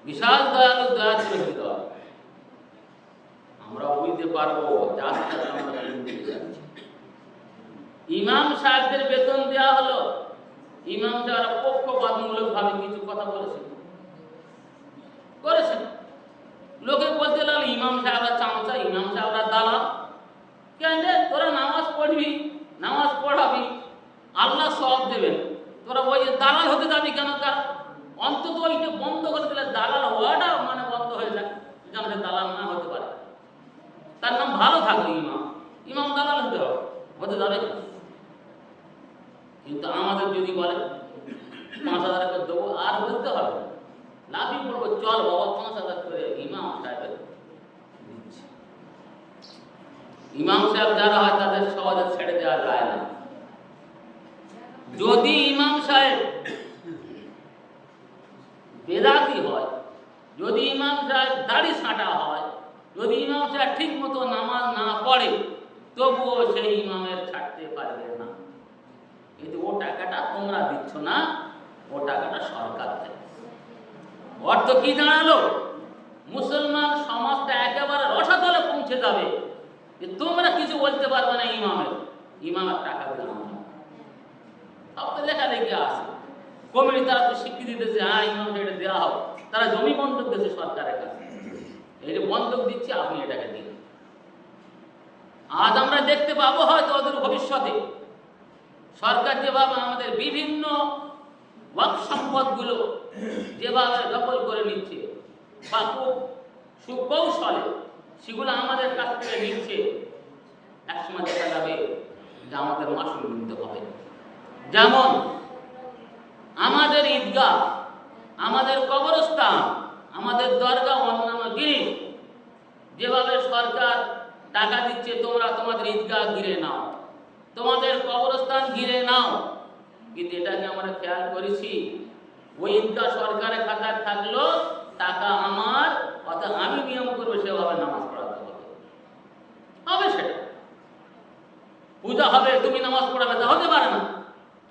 বিশাল দয়ালু, দয়ার হৃদয়। আমরা বুঝতে পারবো যার সাথে আমরা দিকে যাচ্ছি। ইমাম সাহেবদের বেতন দেওয়া হলো, ইমাম সাহেবরা পক্ষপাতমূলক ভাবে কিছু কথা বলেছেন, লোকে বলতে লাগলো ইমাম সাহেবরা চামচা, ইমাম সাহেবরা দালাল। কেন রে, তোরা নামাজ পড়বি, নামাজ পড়াবি, আল্লাহ সওয়াব দেবেন, তোরা ওই যে দালাল হতে যাবি কেন? তার অন্তত ওইটা বন্ধ করে দিলে দালাল হওয়াটা মানে বন্ধ হয়ে যায়, যেন সে দালাল না হতে পারে, তার নাম ভালো থাকবে ইমাম। ইমাম দালাল হতে যাবে। কিন্তু আমাদের যদি বলে 5,000 করে দেবো, আর বলতে হবে লাভই পড়বো, চল বাবা 5,000 করে ইমাম সাহেবের দিচ্ছে। ইমাম সাহেব যারা হয় তাদের সহজে ছেড়ে দেওয়া যায় না। যদি ইমাম সাহেব বেদাতি হয়, যদি ইমাম সাহেব দাড়ি ছাঁটা হয়, যদি ইমাম সাহেব ঠিক মতো নামাজ না পড়ে, তবুও সেই ইমামের ছাড়তে পারবে না। কিন্তু ও টাকাটা তোমরা দিচ্ছ না, ও টাকাটা সরকার দেয়। অর্থ কি দাঁড়ালো? মুসলমান সমাজটা একেবারে রসাতলে পৌঁছে যাবে যে তোমরা কিছু বলতে পারবে না ইমামের টাকা দিলাম। সব তো লেখালেখি আছে, কমিটি তারা তো স্বীকৃতি দিতেছে, হ্যাঁ ইমাম এটা দেওয়া হোক। তারা জমি বন্ধক দিয়েছে সরকারের কাছে, এই যে বন্ধক দিচ্ছে আপনি এটাকে দিন। আজ আমরা দেখতে পাবো হয়তো ওদের ভবিষ্যতে সরকার যেভাবে আমাদের বিভিন্ন ওয়াক্ফ সম্পদগুলো যেভাবে দখল করে নিচ্ছে বা খুব সুকৌশলে সেগুলো আমাদের কাছ থেকে নিচ্ছে, একসময় দেখা যাবে যে আমাদের মাসুল নিতে হবে। যেমন আমাদের ঈদগাহ, আমাদের কবরস্থান, আমাদের দরগা, অন্যান্য জিনিস যেভাবে সরকার টাকা দিচ্ছে, তোমরা তোমাদের ঈদগাহ ঘিরে নাও, তোমাদের কবরস্থান ঘিরে নাও, কিন্তু এটাকে আমরা খেয়াল করেছি ওই ঈদগাহ সরকারের খাতায় থাকলো, টাকা আমার, অর্থাৎ আমি নিয়ম করবো সেভাবে নামাজ পড়াতে হবে সেটা। পূজা হবে, তুমি নামাজ পড়াবে, তা হতে পারে না।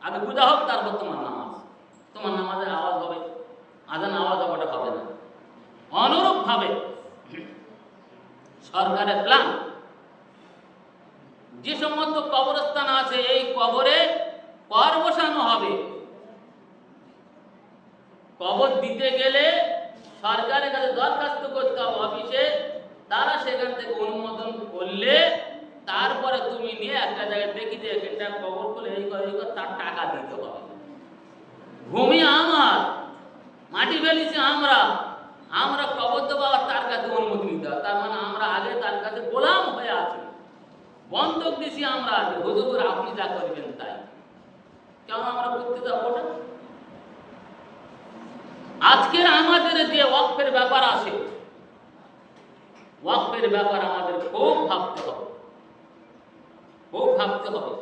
আগে পূজা হোক, তারপর তোমার নামাজ, তোমার নামাজের আওয়াজ হবে, আজান আওয়াজ হবে, ওটা হবে না। অনুরূপ ভাবে সরকারের প্ল্যান, যে সমস্ত কবরস্থান আছে এই কবরে কর বসানো হবে। কবর দিতে গেলে সরকারের কাছে দরখাস্ত করতে হবে অফিসে, তারা সেখান থেকে অনুমোদন করলে তারপরে তুমি নিয়ে একটা জায়গায় দেখি যে এখানটা কবর করলে এই কর তার টাকা দিতে হবে। ভূমি আমার, মাটি ফেলেছি আমরা কবর দেবো, আবার তার কাছে অনুমতি নিতে হবে। তার মানে আমরা আগে তার কাছে গোলাম হয়ে আছি, বন্ধক দিছি আমরা আগে, হুজুর আপনি যা করবেন তাই। কেন আমরা করতে যাবো না? আজকের আমাদের যে ওয়াকফের ব্যাপার আছে, ওয়াকফের ব্যাপার আমাদের খুব ভাবতে হবে, খুব ভাবতে হবে।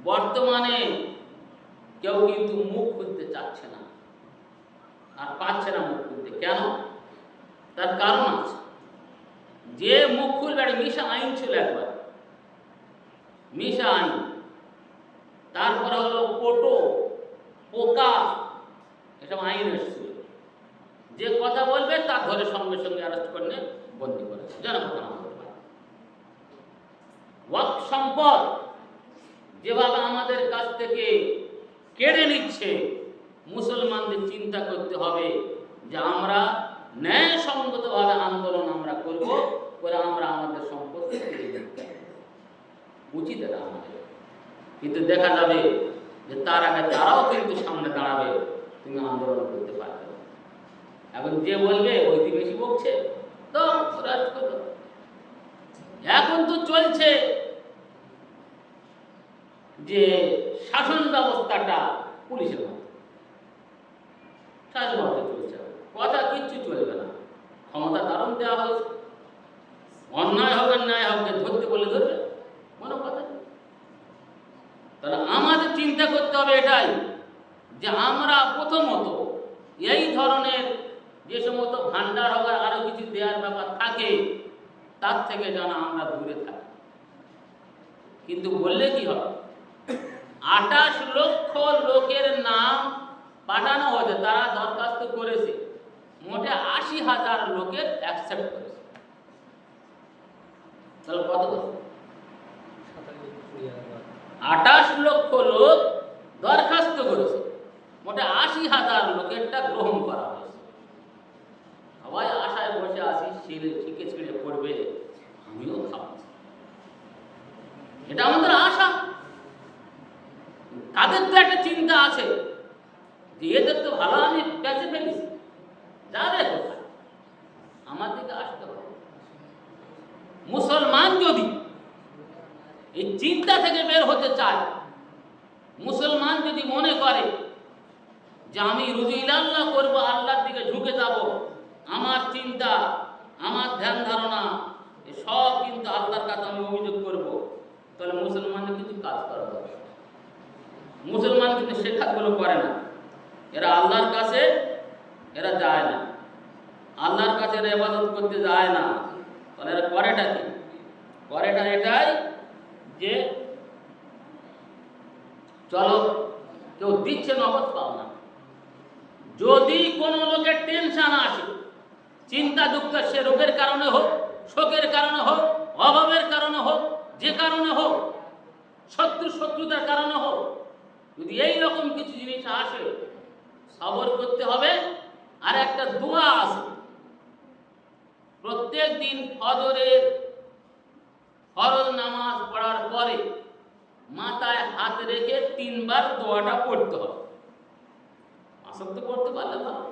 বর্তমানে কেউ কিন্তু মুখ খুলতে চাচ্ছে না, আর পাচ্ছে না মুখ খুলতে। কেন? তার কারণ আছে। যে মুখ খুলবে, মিশা আইন ছিল একবার, মিশা আইন, তারপরে হলো পোটো, পোকা, এসব আইন এসেছিল। যে কথা বলবে তার ধরে সঙ্গে সঙ্গে অ্যারেস্ট করলে বন্দি করে, যেন কথা না বলতে পারে। ওয়াক্ফ সম্পদ যেভাবে আমাদের কাছ থেকে কেড়ে নিচ্ছে, মুসলমানদের চিন্তা করতে হবে যে আমরা ন্যায়সঙ্গতভাবে আন্দোলন আমরা করব, করে আমরা আমাদের সম্পদ উচিত এটা আমাদের। কিন্তু দেখা যাবে যে তার আগে তারাও কিন্তু সামনে দাঁড়াবে, তুমি আন্দোলন করতে পারবে। এখন যে বলবে ওই বেশি বকছে, তো এখন তো চলছে যে শাসন ব্যবস্থাটা পুলিশের মতো, শাসন ব্যবস্থা চলছে, কথা কিচ্ছু চলবে না। ক্ষমতা দারুণ দেওয়া হয়েছে, অন্যায় হবে ন্যায় হবে, ধরতে বলে ধরবে, কোনো কথা নেই। তাহলে আমাদের চিন্তা করতে হবে এটাই যে আমরা প্রথমত এই ধরনের যে সমস্ত ভান্ডার হবে, আরো কিছু দেওয়ার ব্যাপার থাকে, তার থেকে যেন আমরা দূরে থাকি। কিন্তু বললে কি হবে, 28 লক্ষ লোকের নাম পাঠানো হয়েছে, তারা দরখাস্ত করেছে, মোটে 80,000 লোকের অ্যাকসেপ্ট করেছে। তাহলে কত বছর? 28 লক্ষ লোক দরখাস্ত করেছে, মোটে 80,000 লোকেরটা গ্রহণ করা হয়েছে। সবাই আশায় বসে আছি শিখে ছিঁড়ে পড়বে, আমিও খাবো, এটা আমাদের আশা। তাদের তো একটা চিন্তা আছে যে এদের তো ভালো আমি বেঁচে ফেলেছি, যাবে কোথায়, আমার দিকে আসতে হবে। মুসলমান যদি এই চিন্তা থেকে বের হতে চায়, মুসলমান যদি মনে করে যে আমি রুজুইলাল্লাহ করব, আল্লাহর দিকে ঝুঁকে যাব, আমার চিন্তা আমার ধ্যান ধারণা সব কিন্তু আল্লাহর কাছে আমি অভিযোগ করব, তাহলে মুসলমানদের কিছু কাজ করা দরকার। মুসলমান কিন্তু সে কাজগুলো করে না, এরা আল্লাহর কাছে এরা যায় না, আল্লাহর কাছে এরা ইবাদত করতে যায় না। তাহলে এরা করেটা কি? করেটা এটাই যে চলো কেউ দিচ্ছে নগদ পাও না। যদি কোনো লোকের টেনশন আসে, চিন্তা দুঃখ, সে রোগের কারণে হোক, শোকের কারণে হোক, অভাবের কারণে হোক, যে কারণে হোক, শত্রুতার কারণে হোক, যদি এই রকম কিছু জিনিস আসে, সবর করতে হবে। আর একটা দোয়া আছে, প্রত্যেক দিন ফজরের ফরজ নামাজ পড়ার পরে মাথায় হাত রেখে 3 বার দোয়াটা পড়তে হবে। আসক্ত করতে পারলে ভালো।